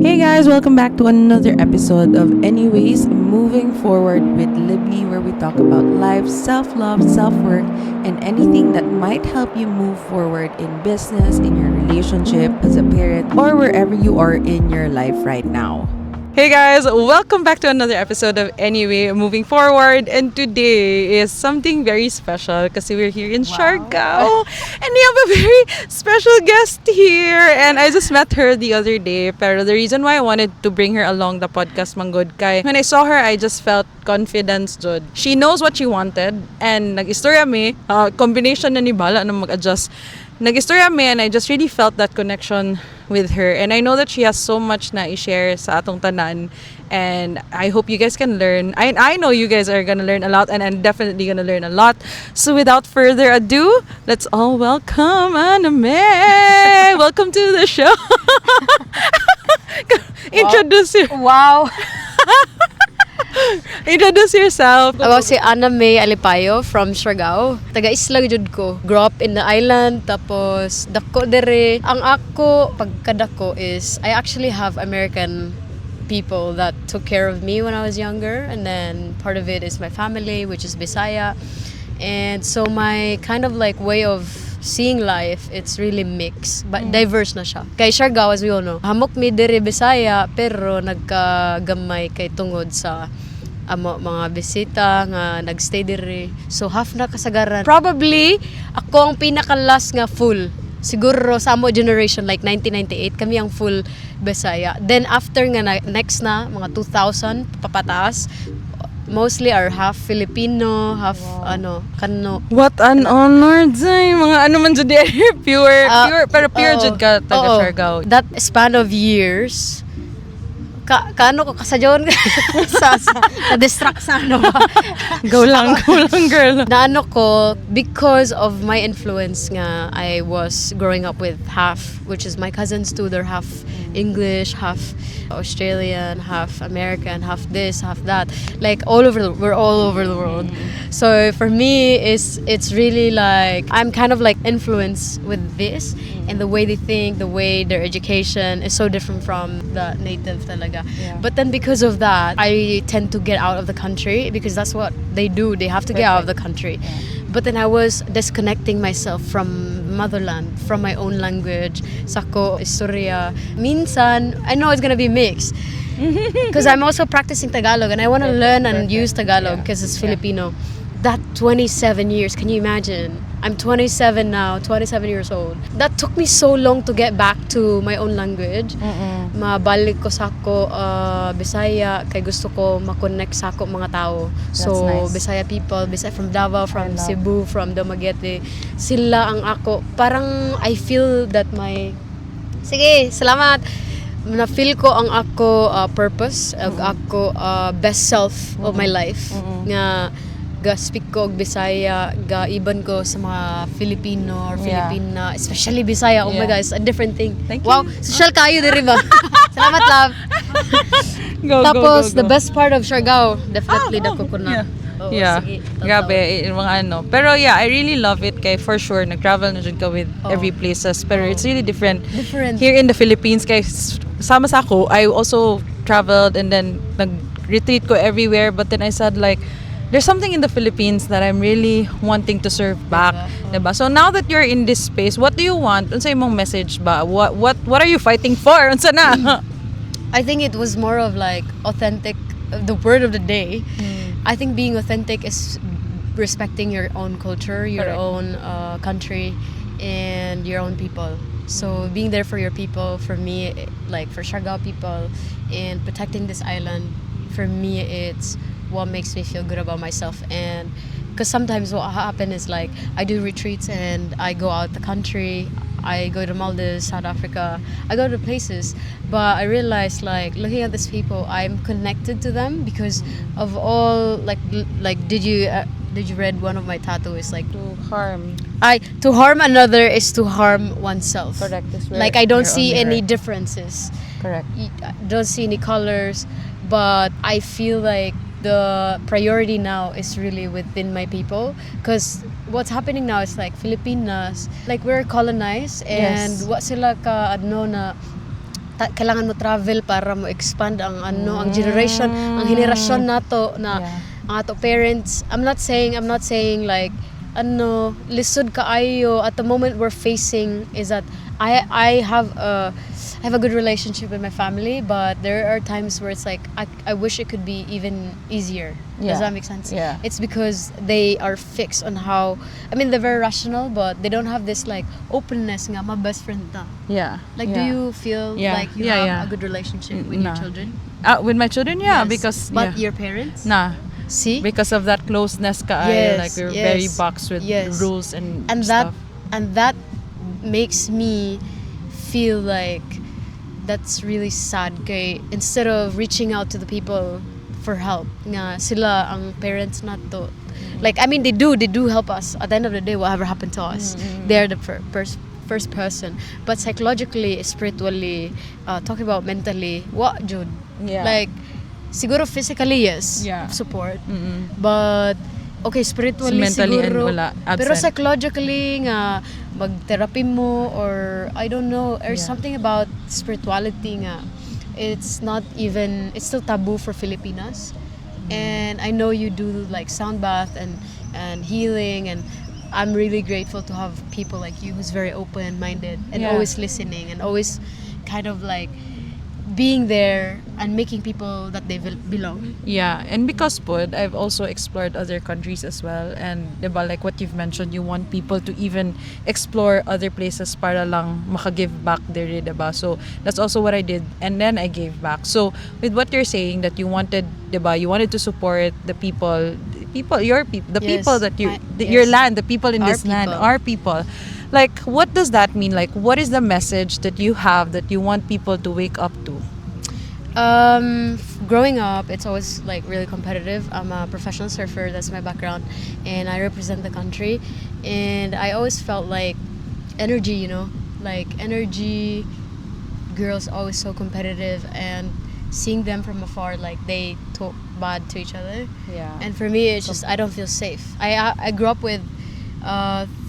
Hey guys, welcome back to another episode of Anyways Moving Forward with Libby, where we talk about life, self-love, self-work, and anything that might help you move forward in business, in your relationship, as a parent, or wherever you are in your life right now. Hey guys, welcome back to another episode of Anyway Moving Forward, and today is something very special because we're here in Siargao and we have a very special guest here, and I just met her the other day, pero the reason why I wanted to bring her along the podcast manggod kay when I saw her I just felt confidence jud. She knows what she wanted and nag-istorya mi, combination na ni bala na mag-adjust. Nag-istorya mi and I just really felt that connection with her, and I know that she has so much na i-share sa atong tanan, and I hope you guys can learn. I know you guys are gonna learn a lot, and I'm definitely gonna learn a lot. So without further ado, let's all welcome Anamae. Welcome to the show. Introduce you. Wow! Introduce yourself. Ako si Anamae Alipayo from Siargao. Taga-isla jud ko. Grew up in the island, tapos dako dere. Ang ako pagkadako is I actually have American people that took care of me when I was younger, and then part of it is my family, which is Bisaya. And so my kind of like way of seeing life, it's really mixed, but diverse na siya. Kay Siargao, as we all know, hamok mi diri Bisaya, pero nagkagamay kay tungod sa mga bisita nga nagstay diri. So half na kasagaran. Probably ako ang pinaka-last nga full. Siguro sa amo generation like 1998 kami ang full Bisaya. Then after nga next na mga 2000 papataas, mostly are half Filipino, half Kano. What an honor, Zay. Mga ano man jud pure pero pure jud ka taga Siargao. That span of years, kaano ko kasadyon sa distract sa ano ba? Go lang girl. Naano ko because of my influence nga I was growing up with half, which is my cousins too, they're half English, half Australian, half American, half this, half that. Like we're all over the world. So for me it's really like I'm kind of like influenced with this, and the way they think, the way their education is so different from the native talaga. Yeah. But then because of that, I tend to get out of the country because that's what they do. They have to get out of the country. Yeah. But then I was disconnecting myself from motherland, from my own language, sako, istorya. Minsan, I know it's gonna be mixed. Because I'm also practicing Tagalog and I want to learn and use Tagalog because it's Filipino. That 27 years, can you imagine? I'm 27 now, 27 years old. That took me so long to get back to my own language. Mabalik ko sa ako Bisaya kay gusto ko ma-connect sa ako mga tao. So nice. Bisaya people, Bisaya from Davao, from Cebu, from Dumaguete, sila ang ako. Parang I feel that sige, salamat. Na-feel ko ang ako purpose, ang ako best self of my life. Nga ga-speak ko og Bisaya, ga-iban ko sa mga Filipino or Filipina, especially Bisaya. Oh my God, it's a different thing. Thank you. Wow, social kayo diri ba? Salamat, love. Tapos, the best part of Siargao, definitely dako ko na. Oh, Yeah. sige, Grabe, mga ano. Pero yeah, I really love it kay for sure. Nag-travel na dyan ka with every places. Pero it's really different. Here in the Philippines, kay sama sa ako, I also traveled and then nag-retreat ko everywhere. But then I said like, there's something in the Philippines that I'm really wanting to serve back. Diba? So now that you're in this space, what do you want? Unsa imong message ba? What are you fighting for? Unsa na? I think it was more of like authentic, the word of the day. I think being authentic is respecting your own culture, your own country, and your own people. So being there for your people, for me, like for Siargao people, and protecting this island, for me, it's what makes me feel good about myself. And because sometimes what happen is like I do retreats and I go out the country, I go to Maldives, South Africa, I go to places, but I realize like looking at these people, I'm connected to them because of all like did you read one of my tattoos like To harm. to harm another is to harm oneself. Correct. Like I don't see any differences. Correct. I don't see any colors, but I feel like the priority now is really within my people, because what's happening now is like Filipinas, like we're colonized, and what sila ka ano na kailangan mo travel para mo expand ang ang generation, ang henerasyon nato na ang ato parents. I'm not saying like lisod kaayo. At the moment we're facing is that I have a good relationship with my family, but there are times where it's like I wish it could be even easier. Does that make sense? Yeah. It's because they are fixed on how, I mean, they're very rational, but they don't have this like openness nga, my best friend ta. Yeah. Like, do you feel like you have a good relationship with your children? With my children, Yes. because But your parents? nah, See? because of that closeness Yes, like we're very yes, boxed with yes. rules and that stuff. that makes me feel like that's really sad kay instead of reaching out to the people for help nga sila ang parents nato, like I mean they do help us at the end of the day. Whatever happened to us, they're the first person, but psychologically, spiritually, talking about mentally, what Jude, like siguro physically yes, support, but okay, spiritually mentally siguro, and wala, absent. pero psychologically nga mag-therapy mo or I don't know, or something about spirituality nga, it's still taboo for Filipinas. And I know you do like sound bath and healing, and I'm really grateful to have people like you who's very open-minded and always listening and always kind of like being there and making people that they belong. Yeah, and because I've also explored other countries as well, and diba, like what you've mentioned, you want people to even explore other places para lang makagive back there, diba? So that's also what I did, and then I gave back. So with what you're saying, that you wanted, diba, you wanted to support the people, your people, the people that your land, the people in this land, our people. Like, what does that mean? Like, what is the message that you have that you want people to wake up to? Growing up, it's always like really competitive. I'm a professional surfer, that's my background, and I represent the country. And I always felt like energy, girls always so competitive, and seeing them from afar, like they talk bad to each other. Yeah. And for me, it's just I don't feel safe. I grew up with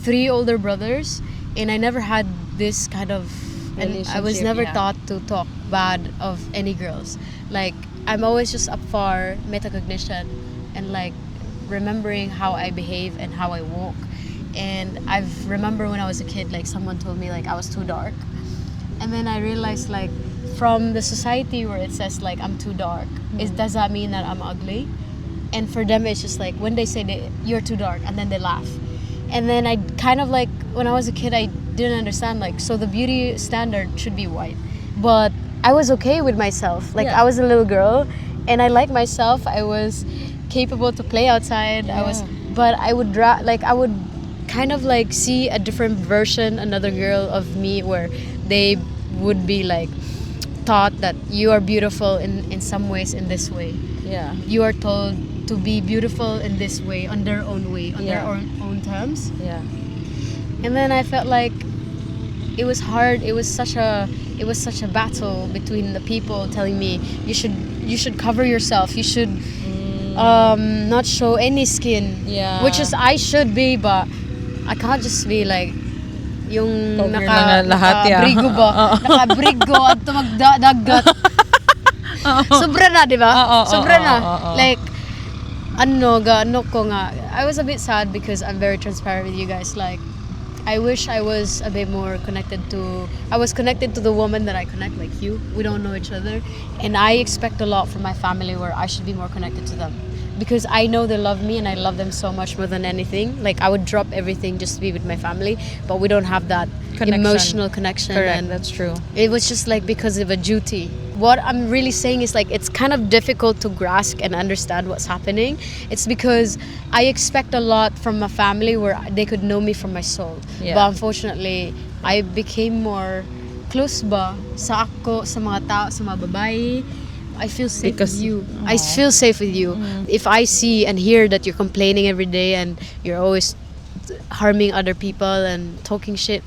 3 older brothers, and I never had this kind of, and I was never taught to talk bad of any girls. Like, I'm always just up for metacognition and like remembering how I behave and how I walk. And I've remember when I was a kid, like someone told me like I was too dark, and then I realized like from the society where it says like I'm too dark, does that mean that I'm ugly? And for them it's just like when they say you're too dark, and then they laugh. And then I kind of like, when I was a kid, I didn't understand, like, so the beauty standard should be white. But I was okay with myself. Like, I was a little girl, and I liked myself. I was capable to play outside. But I would I would kind of like see a different version, another girl of me, where they would be like taught that you are beautiful in some ways in this way. Yeah. You are told to be beautiful in this way, on their own way, on their own terms. Yeah. And then I felt like it was hard. It was such a battle between the people telling me you should cover yourself. You should not show any skin. Yeah. Which is I should be, but I can't just be like yung Cover na nga lahat, naka-brigo ba? Naka-brigo at magdagat. Sobra na, di ba? Sobra na. Like, I was a bit sad because I'm very transparent with you guys. Like, I wish I was a bit more connected to the woman that I connect, like you. We don't know each other, and I expect a lot from my family where I should be more connected to them, because I know they love me and I love them so much more than anything. Like, I would drop everything just to be with my family, but we don't have that emotional connection. Correct, and that's true. it was just like because of a duty. What I'm really saying is like it's kind of difficult to grasp and understand what's happening. It's because I expect a lot from my family where they could know me from my soul. Yeah. But unfortunately, I became more close ba sa ako, sa mga tao, sa mga babae. I feel safe with you. I feel safe with you. If I see and hear that you're complaining every day and you're always harming other people and talking shit,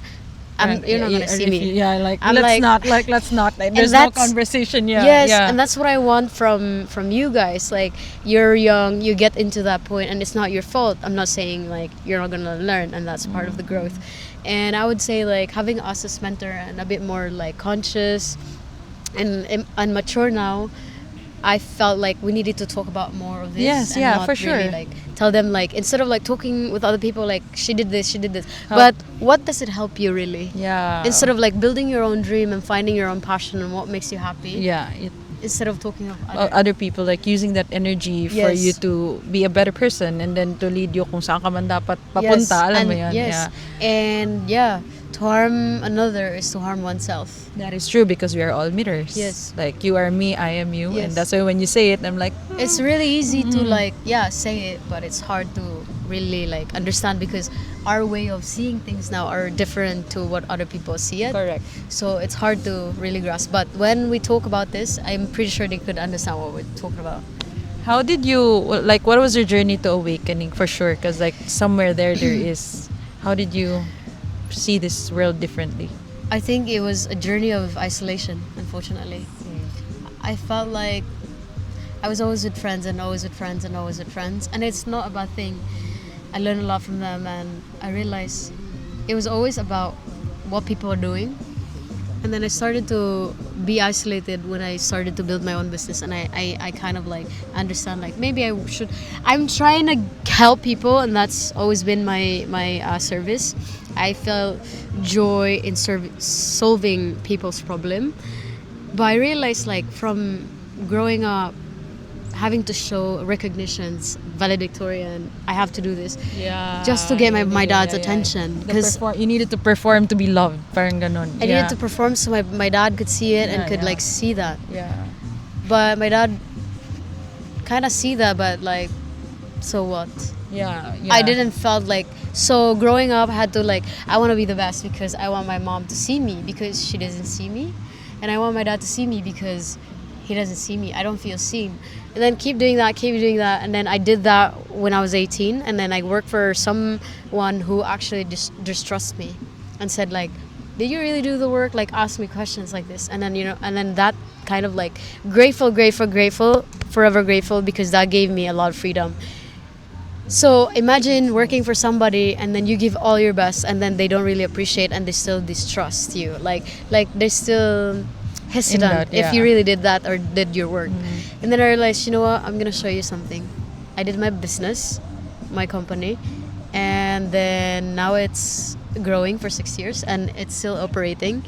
you're not gonna see me. Yeah, like I'm let's like- not. Like, there's no conversation. Yeah. Yes, yeah. and that's what I want from you guys. Like, you're young, you get into that point, and it's not your fault. I'm not saying like you're not gonna learn, and that's part of the growth. And I would say like having us as mentor and a bit more like conscious, and mature now, I felt like we needed to talk about more of this. Yes, and yeah, not for really sure. like tell them, like, instead of like talking with other people like she did this, How- but what does it help you really? Yeah. Instead of like building your own dream and finding your own passion and what makes you happy, Yeah, instead of talking of other people, like using that energy for Yes. you to be a better person and then to lead you kung saan ka man dapat Yes, papunta, alam and mo yan. yes, Yeah. and yeah, to harm another is to harm oneself. That is true because we are all mirrors. Yes. Like you are me, I am you, Yes. and that's why when you say it, I'm like, It's really easy to like say it, but it's hard to really like understand because our way of seeing things now are different to what other people see it. correct. So it's hard to really grasp. But when we talk about this, I'm pretty sure they could understand what we're talking about. How did you like? What was your journey to awakening for sure? Because like somewhere there is. How did you see this world differently? I think it was a journey of isolation, unfortunately. I felt like I was always with friends and always with friends and always with friends. And it's not a bad thing. I learned a lot from them and I realized it was always about what people are doing. And then I started to be isolated when I started to build my own business. And I kind of like understand like maybe I should. I'm trying to help people and that's always been my service. I felt joy in solving people's problem. But I realized like from growing up, having to show recognitions, valedictorian, I have to do this. Yeah. Just to get my Yeah, dad's yeah, yeah. attention. The Because you needed to perform to be loved. Parang ganon. I needed to perform so my dad could see it and Yeah, could yeah. like see that. Yeah. But my dad kind of see that, but like, so what? Yeah. I didn't felt like, so growing up I had to like, I want to be the best because I want my mom to see me because she doesn't see me. And I want my dad to see me because he doesn't see me. I don't feel seen. And then keep doing that. And then I did that when I was 18. And then I worked for someone who actually just trusts me and said like, did you really do the work? Like ask me questions like this. And then, and then that kind of like grateful, forever grateful because that gave me a lot of freedom. So imagine working for somebody and then you give all your best and then they don't really appreciate and they still distrust you. Like they're still hesitant doubt, yeah. if you really did that or did your work. And then I realized, you know what, I'm gonna show you something. I did my business, my company, and then now it's growing for 6 years and it's still operating.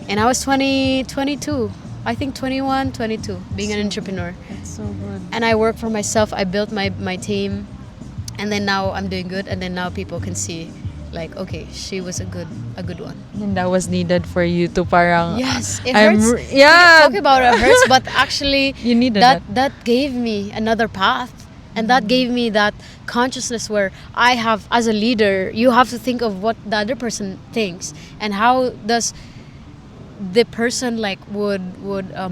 And I was 22. I think 21, 22, being an entrepreneur. That's so good. And I work for myself. I built my team. And then now I'm doing good, and then now people can see, like, okay, she was a good one. And that was needed for you to parang. Yes, it I'm hurts. yeah. Talking about it hurts, but actually, You needed that gave me another path, and that gave me that consciousness where I have, as a leader, you have to think of what the other person thinks, and how does the person like would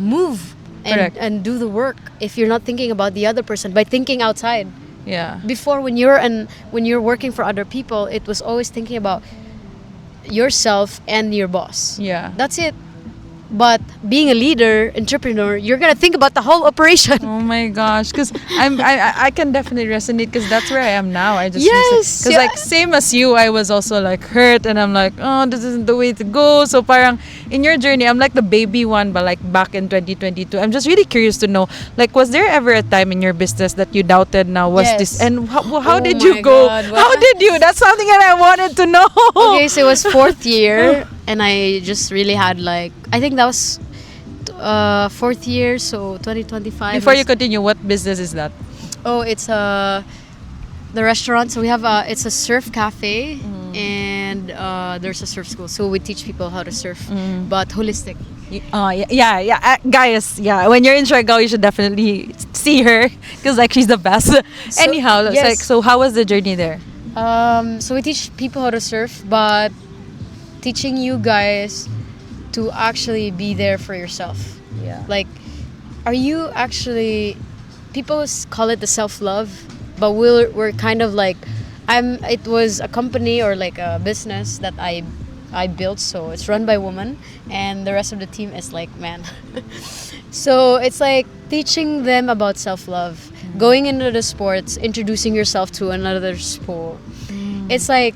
move Correct. and do the work if you're not thinking about the other person by thinking outside. Yeah. Before, when you're working for other people, it was always thinking about yourself and your boss. Yeah. That's it. But being a leader, entrepreneur, you're gonna think about the whole operation. Oh my gosh, because I can definitely resonate because that's where I am now. I just Yes, because yeah. like same as you, I was also like hurt and I'm like, oh, this isn't the way to go. So parang in your journey, I'm like the baby one, but like back in 2022, I'm just really curious to know, like, was there ever a time in your business that you doubted? Now was Yes. this and how Oh did my you go? God, How what? did you? That's something that I wanted to know. Okay, so it was fourth year, and I just really had like, I think that was fourth year, so 2025. Before you is- continue, what business is that? Oh, it's the restaurant. So we have it's a surf cafe, and there's a surf school. So we teach people how to surf, but holistic. Yeah. Guys, yeah. When you're in Siargao, you should definitely see her because like she's the best. Anyhow, it's yes. like so. How was the journey there? So we teach people how to surf, but teaching you guys to actually be there for yourself. Yeah. Like, are you actually? People call it the self-love, but we're kind of like, It was a company or like a business that I built, so it's run by women, and the rest of the team is like man. So it's like teaching them about self-love, going into the sports, introducing yourself to another sport. It's like,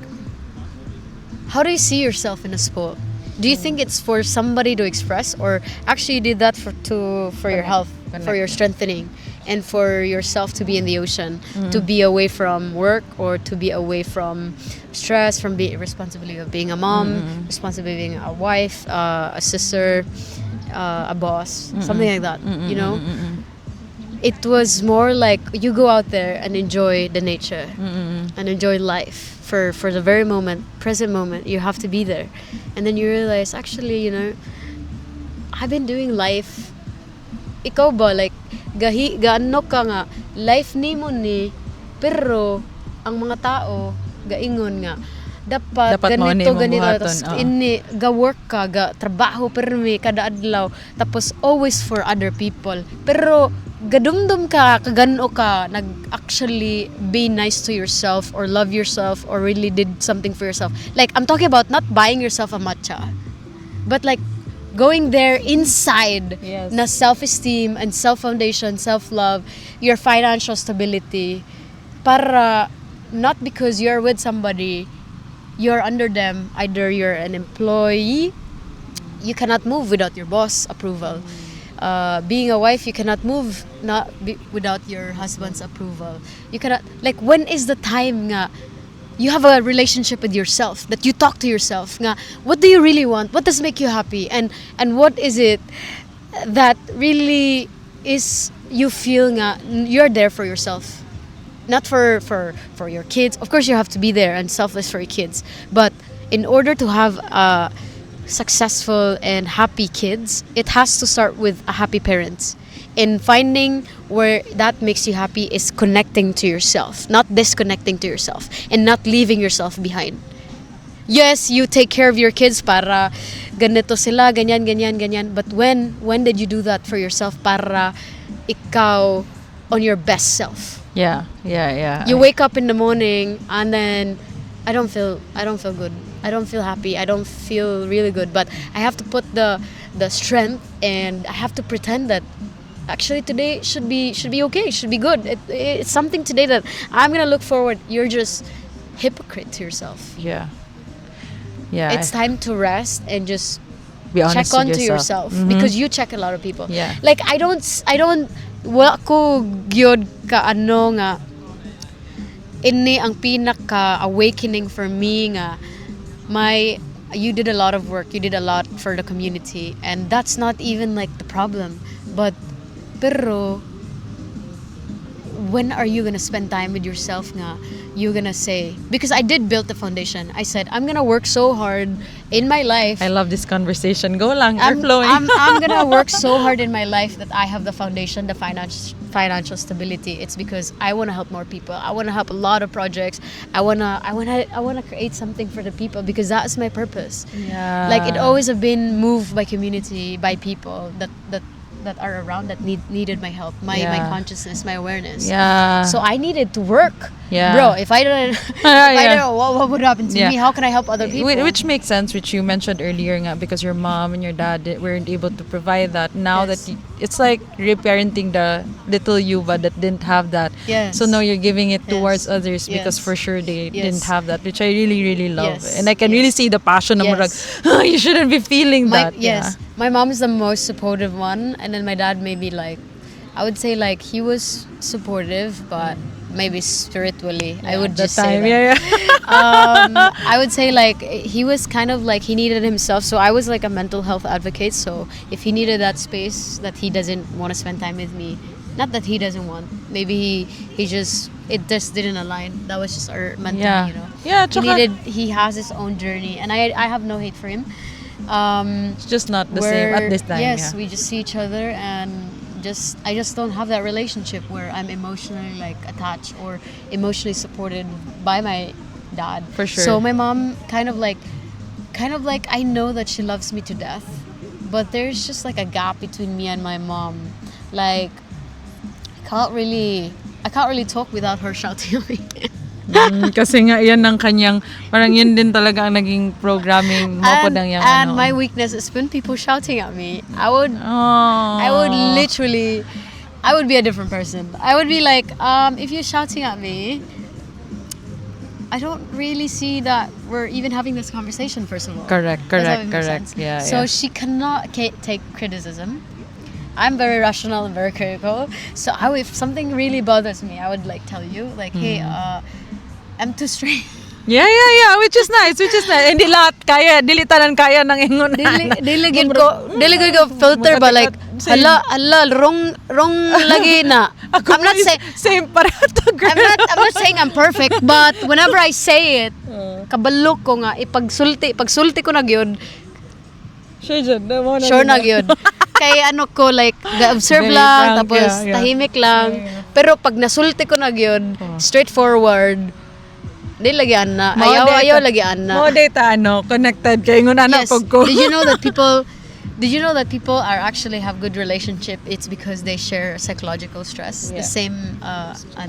how do you see yourself in a sport? Do you think it's for somebody to express, or actually you did that for your health, for your strengthening, and for yourself to be in the ocean, to be away from work, or to be away from stress, from being responsibility of being a mom, responsibility of being a wife, a sister, a boss, something like that. You know, it was more like you go out there and enjoy the nature and enjoy life for the very present moment. You have to be there, and then you realize, actually, you know, I've been doing life. Ikaw ba, like, gaano ka nga, life nimo ni, pero ang mga tao, gaingon nga, dapat ganito, tapos ga-work ka, ga-trabaho, permi, kada adlaw, tapos always for other people. Pero, gadumdum ka, kagano ka, nag-actually be nice to yourself, or love yourself, or really did something for yourself. Like, I'm talking about not buying yourself a matcha, but like, going there inside, na self-esteem and self-foundation, self-love, your financial stability, para not because you're with somebody, you're under them, either you're an employee, you cannot move without your boss approval. Being a wife, you cannot move without your husband's approval. You cannot, like, when is the time nga you have a relationship with yourself, that you talk to yourself nga, what do you really want, what does make you happy, and what is it that really is, you feel nga you're there for yourself, not for your kids. Of course you have to be there and selfless for your kids, but in order to have successful and happy kids, it has to start with a happy parents. In finding where that makes you happy is connecting to yourself, not disconnecting to yourself, and not leaving yourself behind. Yes, you take care of your kids para ganito sila, ganyan, but when did you do that for yourself para ikaw on your best self? Yeah. You wake up in the morning and then I don't feel good. I don't feel happy. I don't feel really good, but I have to put the strength, and I have to pretend that actually today should be okay, should be good. It's something today that I'm gonna look forward. You're just hypocrite to yourself. Yeah. It's time to rest and just be honest check on with to yourself, because you check a lot of people. Yeah. Like I don't wa ko gyud ka ano nga ini ang pinaka awakening for me nga you did a lot of work, you did a lot for the community, and that's not even like the problem, but pero when are you gonna spend time with yourself nga? You're gonna say, because I did build the foundation. I said I'm gonna work so hard in my life. I love this conversation. Go lang, you're flowing. I'm gonna work so hard in my life that I have the foundation, the financial stability. It's because I want to help more people. I want to help a lot of projects. I wanna create something for the people, because that is my purpose. Yeah. Like it always have been moved by community, by people that are around that needed my help, my consciousness, my awareness. Yeah. So I needed to work. Yeah. Bro, if I didn't, what would happen to me? How can I help other people? Which makes sense, which you mentioned earlier nga, because your mom and your dad weren't able to provide that. Now Yes. that it's like reparenting the little you, but that didn't have that. Yes. So now you're giving it towards Yes. others, because Yes. for sure they Yes. didn't have that, which I really, really love. Yes. And I can really see the passion of Yes. you shouldn't be feeling that. Yes. My mom is the most supportive one, and then my dad maybe like, I would say like he was supportive, but maybe spiritually. I would just say that. I would say like he was kind of like he needed himself. So I was like a mental health advocate. So if he needed that space, that he doesn't want to spend time with me, not that he doesn't want, maybe it just didn't align. That was just our mental, Yeah. you know. Yeah, He has his own journey, and I have no hate for him. it's just not the same at this time. Yes, Yeah. we just see each other, and I just don't have that relationship where I'm emotionally like attached or emotionally supported by my dad. For sure. So my mom kind of like I know that she loves me to death, but there's just like a gap between me and my mom. Like I can't really talk without her shouting at me. Kasi nga yan ang kanyang, parang yun din talaga ang naging programming mo po ng yung and my weakness is when people shouting at me. I would literally, I would be a different person. I would be like, if you're shouting at me, I don't really see that we're even having this conversation, first of all. Correct. Does that make sense? Yeah. So she cannot take criticism. I'm very rational and very critical. So if something really bothers me, I would like tell you, like, hey, I'm too straight. Yeah. Which is nice. Hindi lahat kaya, dili tanan kaya ng ingon. Dili gid ko filter ba, like, hala, wrong lagi na. I'm not saying same parato, girl. I'm not saying I'm perfect, but whenever I say it, kabalo ko nga pagsulti ko na gyud. Sure na gyud. Kay ano ko, like, ga-observe lang, frank, tapos tahimik lang. Yeah. Pero pag nasulti ko na gyud, straightforward, di lagi ana. Ayaw lagi ana. Mo data connected kay ngon ana Yes. pag ko. Did you know that people are actually have good relationship? It's because they share psychological stress. Yeah. The same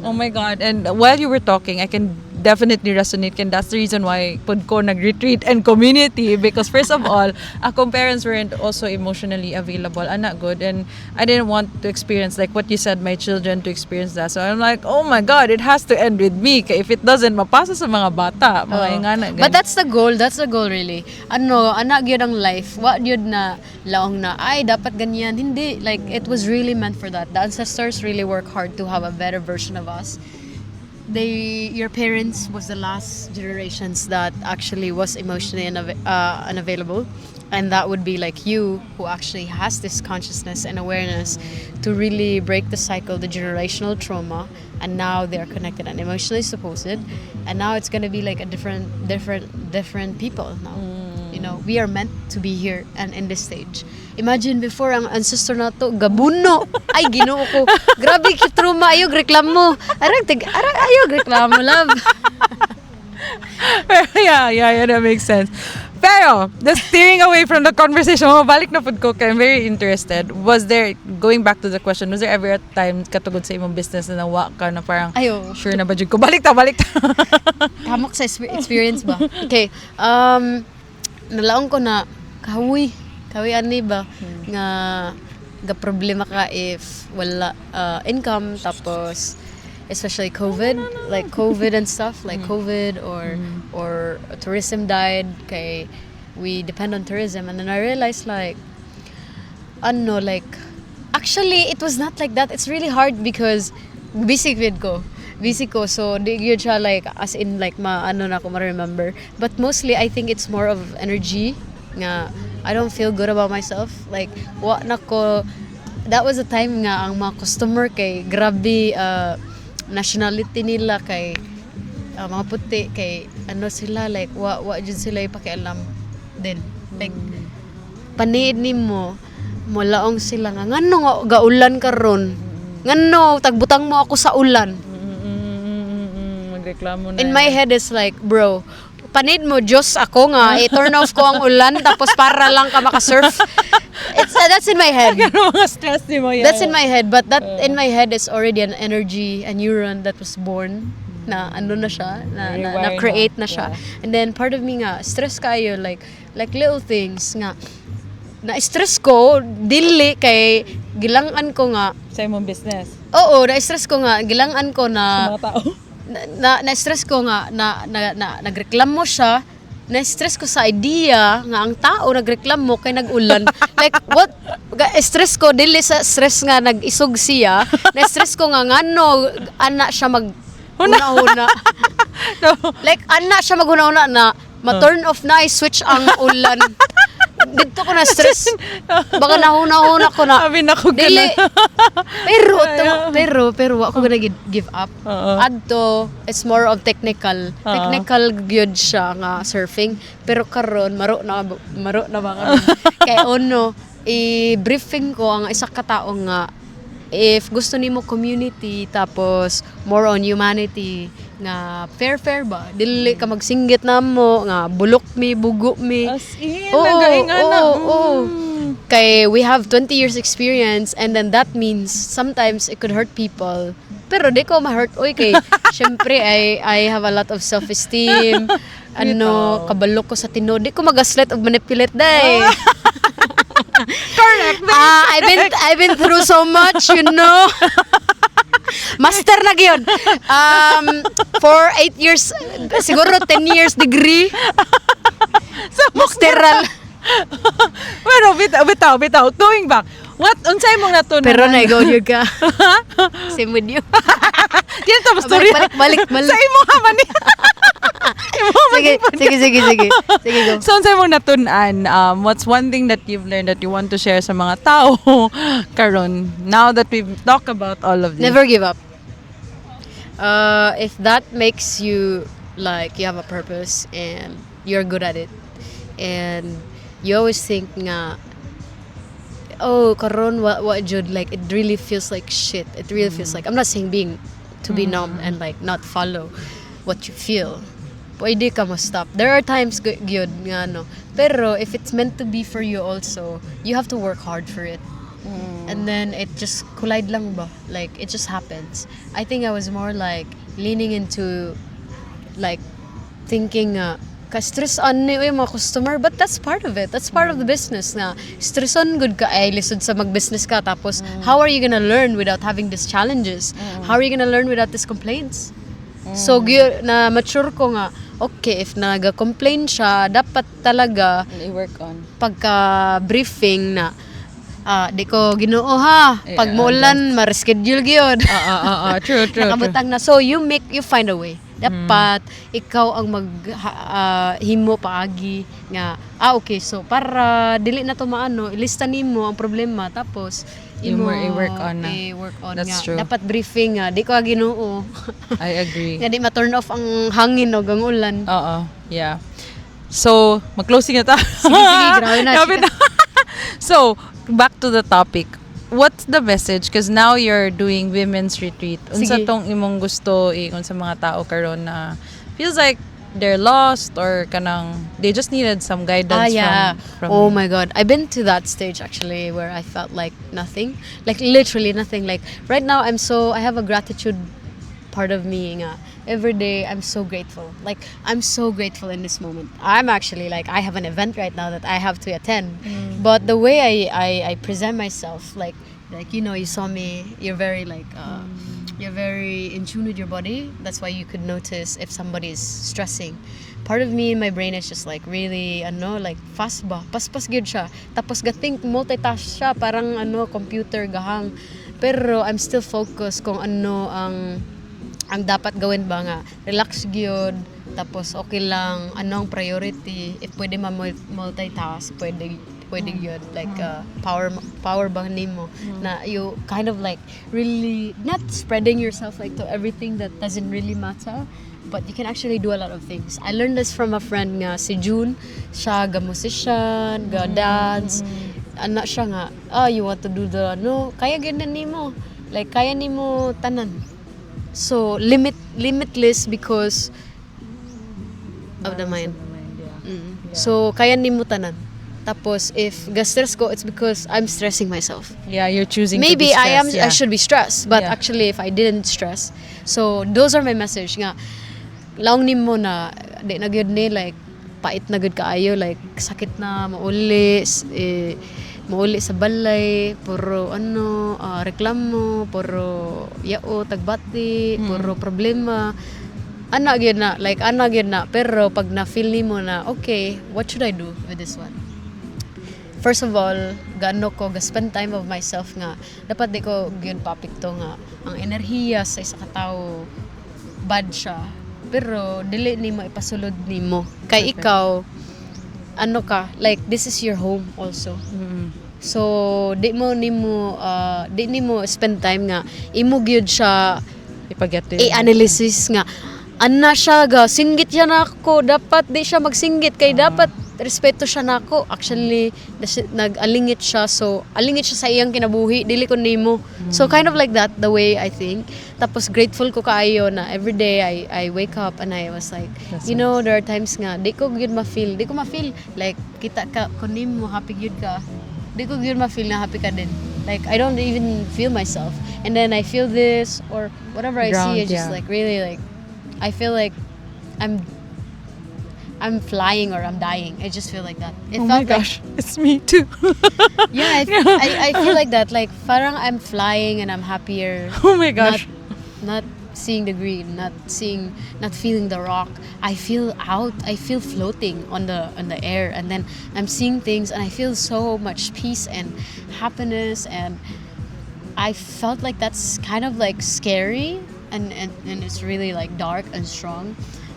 Oh my God. And while you were talking, I can definitely resonate. And that's the reason why pud ko nag-retreat and community. Because first of all, akong parents weren't also emotionally available. Not good. And I didn't want to experience, like what you said, my children to experience that. So I'm like, oh my God, it has to end with me. Kaya if it doesn't, mapasa sa mga bata. Mga ingana. But that's the goal. That's the goal, really. Anak yun ang life. What yun na laong na, ay, dapat ganyan. Hindi. Like, it was really meant for that. The ancestors really work hard to have a better version of us. Your parents was the last generations that actually was emotionally unavailable, and that would be like you, who actually has this consciousness and awareness to really break the cycle, the generational trauma, and now they're connected and emotionally supported, and now it's gonna be like a different people now. You know, we are meant to be here and in this stage. Imagine before, ang ancestor na to, gabuno. Ay, ginoo ko. Grabe, kitruma. Ayog, reklamo. Ayog, reklamo, love. yeah, that makes sense. Pero, just steering away from the conversation, mabalik na pud ko, kaya I'm very interested. Going back to the question, was there ever a time katugod sa imong business na nawa ka na parang, Ayo. sure na ba jud ko? Balik ta. Kamok sa experience ba? Okay. Nalaong ko na kahoy ani ba nga problema ka if wala income, tapos especially COVID and stuff, like COVID or tourism died, kay we depend on tourism. And then I realized actually it was not like that. It's really hard because busy ko, so di yun siya like as in like na ko ma-remember. But mostly I think it's more of energy nga I don't feel good about myself, like that was a time nga ang mga customer kay grabe nationality nila kay mga puti, kay sila like wa jud sila ipakialam din, like paniid nimo mo laong sila nga ngano gaulan karon, ngano tagbutang mo ako sa ulan. Magreklamo na. In my head is like, bro, panid mo Diyos ako nga i-turn off ko ang ulan tapos para lang ka makasurf. That's in my head. Mga stress ni mo yan. That's in my head, but that in my head is already an energy, a neuron that was born na na siya, na create na siya. Yeah. And then part of me nga stress kayo, like little things nga na stress ko dili kay gilangan ko nga sa imong business. Oo, na-stress ko nga gilangan ko na Sa mga tao. na-stress ko nga na nagreklamo siya. Na-stress ko sa idea nga ang tao nagreklamo kay nag-ulan. Like what? Stress ko dili sa stress nga nag-isog siya. Na-stress ko nga ngano ana siya mag huna-huna. No. Like ana siya maghuna-huna na ma-turn off na i-switch ang ulan. Dito ko na stress. Baka nahuna-huna ko na. Abi na ko dili. Pero ako gonna give up. Adto, it's more of technical. Technical gyud siya nga surfing. Pero karon maro na ba kami. Kay i-briefing ko ang isa ka tawo nga if gusto nimo community tapos more on humanity nga fair ba, dili ka magsinggit namo nga bulok mi bugo mi. As in, nagaingana. Kay we have 20 years experience, and then that means sometimes it could hurt people, pero di ko ma-hurt kay syempre I have a lot of self-esteem. Kabalo ko sa tinod, di ko magaslit og manipulate day. Correct. I've been through so much, you know. Master na gyud. For 8 years, siguro 10 years degree. Masteral. Pero bitaw. Going back. What unsay mong natunan? Pero naigaw yun ka. Same with you. Yan to story. Balik. Sa imo ha man. Sige, go. So unsay mong natunan? What's one thing that you've learned that you want to share sa mga tao karon now that we've talked about all of this? Never give up. If that makes you like you have a purpose and you're good at it, and you always think nga, oh, karon what jud, like it really feels like shit. It really feels like, I'm not saying to be numb and like not follow what you feel. Pwede ka mo stop. There are times gyud nga no. Pero if it's meant to be for you also, you have to work hard for it. And then it just collide lang ba? Like it just happens. I think I was more like leaning into like thinking ka-stressan ni yung mga customer, but that's part of it. That's part of the business na stressan good ka ay lisod sa mag-business ka, tapos how are you gonna learn without having these challenges? How are you gonna learn without these complaints? So na mature ko nga, okay, if naga-complain siya, dapat talaga i-work on pagka briefing na di ko Ginoo ha, pag muulan ma-reschedule gyud. True. Nakabutang na. So you find a way. Dapat ikaw ang himo paagi nga okay, so para dili na to maano, ilista nimo ang problema tapos imo i-work on na. That's nga. true. Dapat briefing nga, di ko Ginoo. I agree. Nga di ma-turn off ang hangin o ang ulan. Yeah. So, mag-closing na ta. Sige, grabe na. So, back to the topic. What's the message? Because now you're doing women's retreat. Unsa Sige. tong imong gusto kung sa mga tao karon na feels like they're lost or kanang they just needed some guidance from oh my god, I've been to that stage actually where I felt like nothing, like literally nothing. Like right now I have a gratitude part of me nga. Every day I'm so grateful. Like I'm so grateful in this moment. I'm actually like I have an event right now that I have to attend. But the way I present myself, like you know, you saw me, you're very like you're very in tune with your body. That's why you could notice if somebody is stressing. Part of me in my brain is just like really like fast ba, paspas gyud siya. Tapos think multitask siya, parang computer gahang. Pero I'm still focused kung ang dapat gawin ba nga, relax gyud, tapos okay lang, ang priority, if pwede multitask, pwede gyud, like power bang nimo, na you kind of like really not spreading yourself like to everything that doesn't really matter, but you can actually do a lot of things. I learned this from a friend nga, si June, siya ga-musician, ga-dance, anak siya nga, you want to do kaya ganyan nimo, like kaya nimo tanan. So limitless because of the mind. So kaya nimo tanan. Tapos if ga-stress ko, it's because I'm stressing myself. Yeah, you're choosing maybe to be stressed. I should be stressed, but actually if I didn't stress, so those are my message nga. Laong nimo na di na gyud ni like pait na gyud kaayo, like sakit na mauli sa balay, puro reklamo, puro yao, tagbati, puro problema. Ana gyud na, pero pag na-feel nimo na, okay, what should I do with this one? First of all, ga-spend time of myself nga. Dapat di ko gyud papikto nga ang enerhiya sa isa ka tawo bad siya. Pero dili nimo ipasulod nimo. Kay ikaw like this is your home also. So di nimo spend time nga imo gyud siya i-analysis nga ana siya ga singgit siya nako, dapat di siya magsinggit kay dapat respeto siya nako. Actually nag-alingit siya, so alingit siya sa iyang kinabuhi, dili ko nimo. So kind of like that the way I think. Tapos grateful ko kaayo na every day I wake up and I was like, you know, there are times nga di ko ma-feel like kita ka kunim mo happy gyud ka, di ko gyud ma-feel na happy ka din. Like I don't even feel myself, and then I feel this or whatever I see, it's just like really like I feel like I'm flying or I'm dying. I just feel like that. It felt my gosh, it's me too. Yeah, I feel like that. Like parang I'm flying and I'm happier. Oh my gosh. not seeing the green, not feeling the rock. I feel floating on the air, and then I'm seeing things and I feel so much peace and happiness, and I felt like that's kind of like scary, and it's really like dark and strong.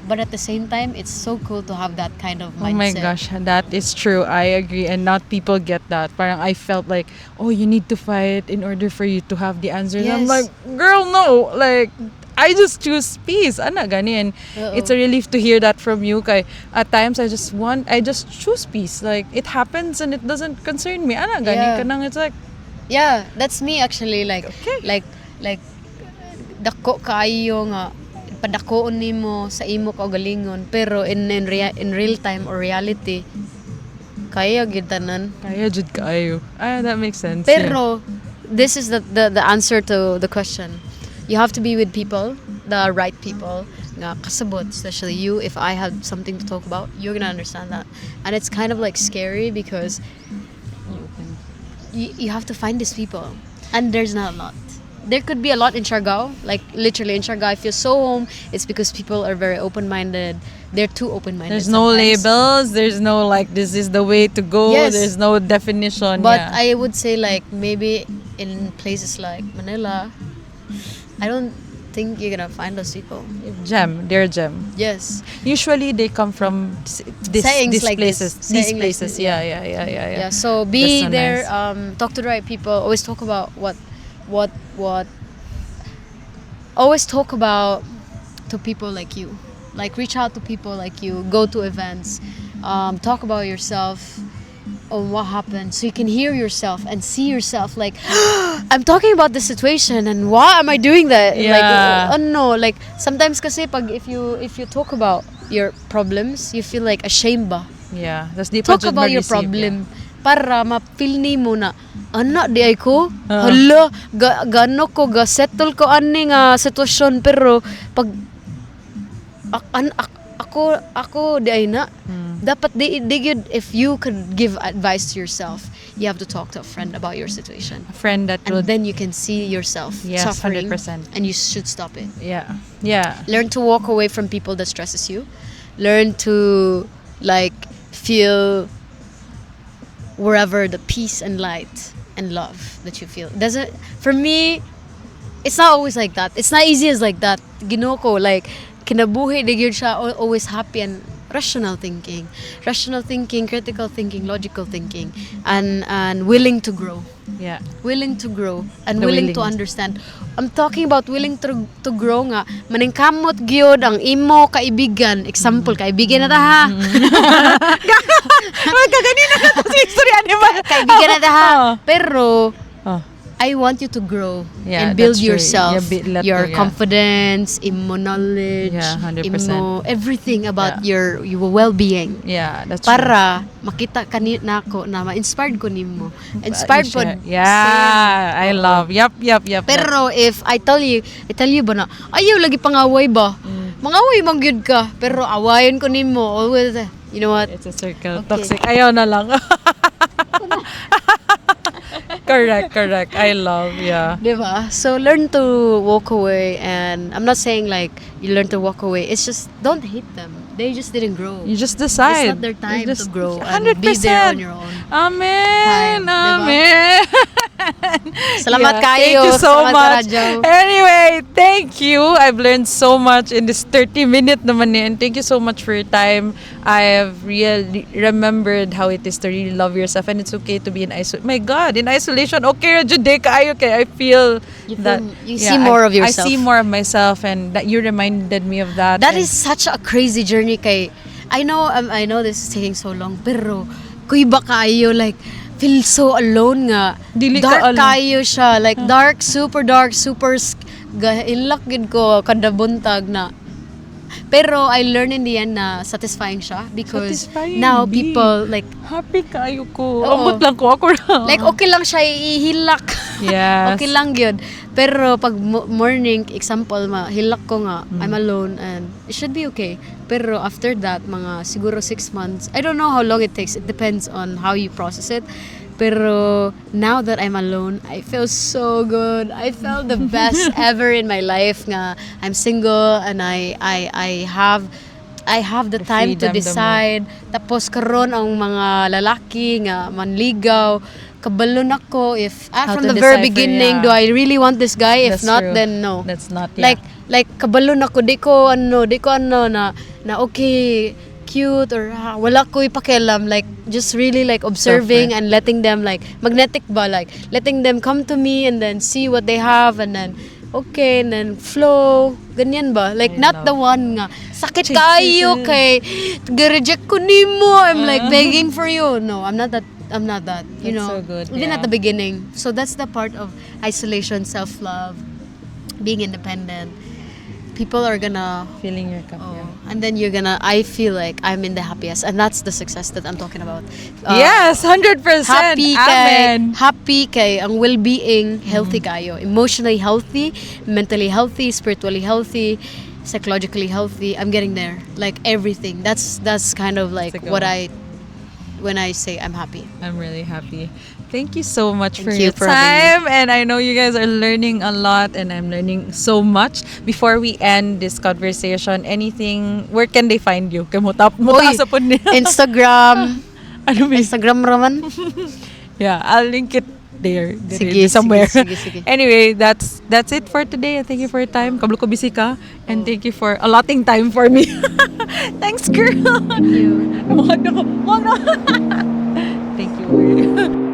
But at the same time, it's so cool to have that kind of mindset. Oh my gosh, that is true. I agree. And not people get that. Parang I felt like, oh, you need to fight in order for you to have the answers. I'm Yes. like, girl, no. Like, I just choose peace. Ana gani. And it's a relief to hear that from you. Kay, at times, I just choose peace. Like, it happens and it doesn't concern me. Ana gani. Yeah. Kanang it's like, Yeah, that's me actually. Like, Okay. like dako kaayo nga padakoon nimo sa imo kaugalingon, pero in real time or reality kaya gyud tanan. kaya jud kaayo. That makes sense. Pero this is the answer to the question. You have to be with people, the right people nga kasabot, especially you. If I have something to talk about, you're gonna understand that. And it's kind of like scary because you have to find these people, and there's not a lot. There could be a lot in Siargao, like literally in Siargao I feel so home. It's because people are very open-minded. They're too open-minded. There's no sometimes. labels. There's no like this is the way to go. Yes. There's no definition. But yeah. I would say like maybe in places like Manila, I don't think you're gonna find those people. They're gem. Yes. Usually they come from Sayings these like this. places. Saying These like places. this, Yeah. Yeah. So be That's so there. nice. Talk to the right people. Always talk about what. Always talk about to people like you. Like reach out to people like you. Go to events. Talk about yourself. On what happened, so you can hear yourself and see yourself. Like, I'm talking about this situation, and why am I doing that? Yeah. Like, no. Like sometimes, kasi pag if you talk about your problems, you feel like ashamed ba. Yeah. Tas di pa Talk jud about your ma-receive, problem para ma-feel nimo na ana di ay ko Ah. hala gano ko ga settle ko ani nga sitwasyon, pero pag ako di ay na dapat di gyud. If you could give advice to yourself, you have to talk to a friend about your situation, A friend that will. and then you can see yourself Yes, suffering 100%. and you should stop it. Yeah. Yeah. Learn to walk away from people that stresses you. Learn to like feel wherever the peace and light and love that you feel. Doesn't, for me, it's not always like that. It's not easy as like that. Ginoko, like kinabuhi di gyud siya always happy, and rational thinking, critical thinking, logical thinking, and willing to grow. Yeah. Willing to grow and The willing to willingness. understand. I'm talking about willing to grow nga. Maningkamot gyud ang imo kaibigan. Example, kaibigan na ta ha. Magkaganina na to sa history animal. Kaibigan na ta ha. Oh. Pero Oh. I want you to grow Yeah, and build that's true. yourself, Yeah, your yeah. confidence, imo knowledge, Yeah, 100%. imo everything about your well-being. Yeah, that's true. Para makita nako na ma-inspired ko nimo. Inspired po. Yeah, I love. Yup. Pero if I tell you ba na, ayaw lagi pangaway ba? Mangaway man gyud ka, pero awayon ko nimo. Always, you know what? It's a circle. Okay. Toxic. Ayaw na lang. Correct. I love, yeah. Diba? So learn to walk away, and I'm not saying like you learn to walk away. It's just don't hate them. They just didn't grow. You just decide. It's not their time You to grow and 100%. be there on your own. Amen. Time, diba? Amen. Salamat kayo. Thank you so Salamat sa much. radyo. Anyway, thank you. I've learned so much in this 30-minute naman eh. And thank you so much for your time. I have really remembered how it is to really love yourself, and it's okay to be in isolation. My God, in isolation, okay, Jude, kaayo kay I feel You that see more of yourself. I see more of myself, and that you reminded me of that. That and is such a crazy journey kay I know this is taking so long, pero kuy ba kayo like feel so alone nga. Dili ka Dark alone. kayo siya, like dark, super inlock gid ko kada buntag na. Pero I learned in the end na satisfying siya because Satisfying, now B. people like happy kayo ko. Oo. Ambot lang ko ako lang. like okay lang siya ihilak. Yes. Okay lang yun. Pero pag morning, example, hilak ko nga, I'm alone and it should be okay. Pero after that, mga siguro 6 months, I don't know how long it takes. It depends on how you process it. Pero now that I'm alone, I feel so good. I felt the best ever in my life nga I'm single and I have the time to freedom the mo. decide. Tapos karon ang mga lalaki nga manligaw, kabalon ako if How from to the very decipher, beginning, yeah. do I really want this guy? If That's not, true. then no. That's not, yeah. Like kabalon ako, di ko ano na okay, cute or wala ko ipakialam, like just really like observing and letting them like magnetic ba, like letting them come to me and then see what they have and then okay and then flow ganyan ba, like I not know. the one nga sakit Chase kayo it. kay reject ko nimo, I'm like begging for you. No, I'm not that, you That's know, so good, even yeah. at the beginning. So that's the part of isolation, self-love, being independent. People are gonna Filling your cup, yeah. and then I feel like I'm in the happiest, and that's the success that I'm talking about. Yes, 100%. Amen. Happy kay ang well-being, healthy kayo, emotionally healthy, mentally healthy, spiritually healthy, psychologically healthy. I'm getting there, like everything. That's kind of like That's a what goal. when I say I'm happy. I'm really happy. Thank you so much Thank for you your for having time. And I know you guys are learning a lot and I'm learning so much. Before we end this conversation, anything, where can they find you? Kaya Uy, sa po niya. Instagram, Ano ba? Instagram raman. Yeah, I'll link it there. Sige, Somewhere. sige. Anyway, that's it for today. And thank you for your time. Kablo ko busy ka. And thank you for allotting time for me. Thanks, girl. Thank you. Mahal ako. Thank you.